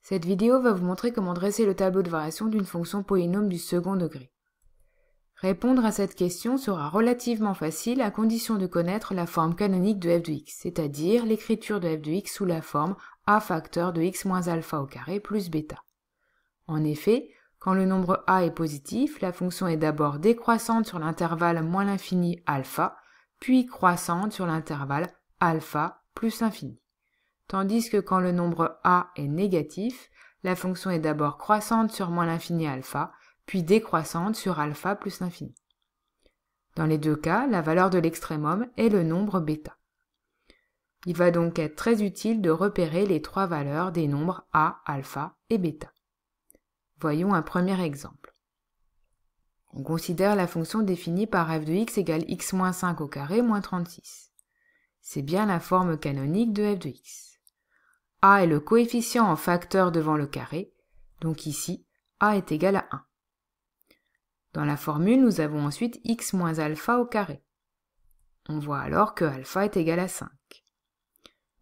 Cette vidéo va vous montrer comment dresser le tableau de variation d'une fonction polynôme du second degré. Répondre à cette question sera relativement facile à condition de connaître la forme canonique de f de x, c'est-à-dire l'écriture de f de x sous la forme a facteur de x moins alpha au carré plus bêta. En effet, quand le nombre a est positif, la fonction est d'abord décroissante sur l'intervalle moins l'infini alpha, puis croissante sur l'intervalle alpha plus l'infini. Tandis que quand le nombre a est négatif, la fonction est d'abord croissante sur moins l'infini alpha, puis décroissante sur alpha plus l'infini. Dans les deux cas, la valeur de l'extrémum est le nombre bêta. Il va donc être très utile de repérer les trois valeurs des nombres a, alpha et bêta. Voyons un premier exemple. On considère la fonction définie par f de x égale x moins 5 au carré moins 36. C'est bien la forme canonique de f de x. A est le coefficient en facteur devant le carré, donc ici, a est égal à 1. Dans la formule, nous avons ensuite x moins alpha au carré. On voit alors que alpha est égal à 5.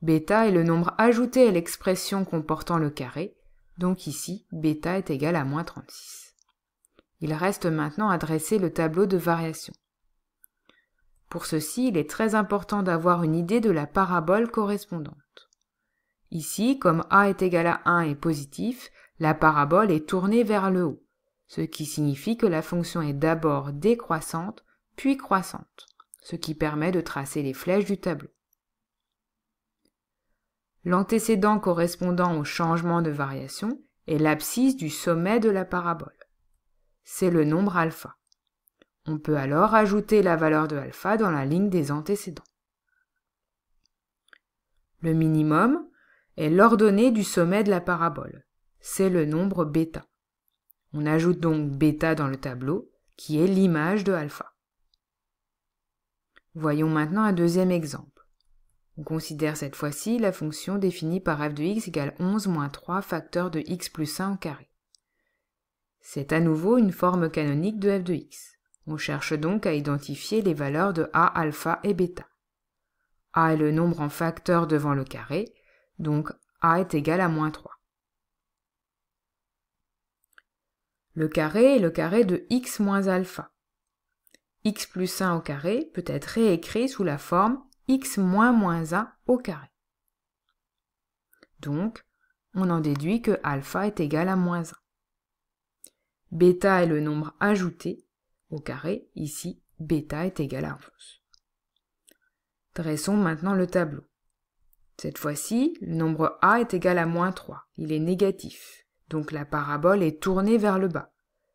Bêta est le nombre ajouté à l'expression comportant le carré, donc ici, bêta est égal à moins 36. Il reste maintenant à dresser le tableau de variation. Pour ceci, il est très important d'avoir une idée de la parabole correspondante. Ici, comme a est égal à 1 et positif, la parabole est tournée vers le haut, ce qui signifie que la fonction est d'abord décroissante, puis croissante, ce qui permet de tracer les flèches du tableau. L'antécédent correspondant au changement de variation est l'abscisse du sommet de la parabole. C'est le nombre alpha. On peut alors ajouter la valeur de alpha dans la ligne des antécédents. Le minimum est l'ordonnée du sommet de la parabole. C'est le nombre bêta. On ajoute donc bêta dans le tableau, qui est l'image de alpha. Voyons maintenant un deuxième exemple. On considère cette fois-ci la fonction définie par f de x égale 11 moins 3 facteur de x plus 1 au carré. C'est à nouveau une forme canonique de f de x. On cherche donc à identifier les valeurs de a, alpha et bêta. A est le nombre en facteur devant le carré, donc a est égal à moins 3. Le carré est le carré de x moins alpha. X plus 1 au carré peut être réécrit sous la forme x moins 1 au carré. Donc, on en déduit que alpha est égal à moins 1. Bêta est le nombre ajouté au carré, ici bêta est égal à 11. Dressons maintenant le tableau. Cette fois-ci, le nombre a est égal à moins 3, il est négatif, donc la parabole est tournée vers le bas,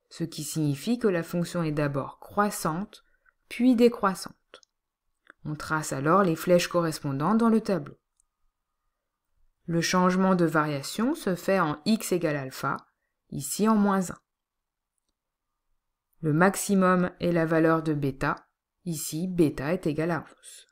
ce qui signifie que la fonction est d'abord croissante, puis décroissante. On trace alors les flèches correspondantes dans le tableau. Le changement de variation se fait en x égale alpha, ici en moins 1. Le maximum est la valeur de bêta, ici bêta est égal à 11.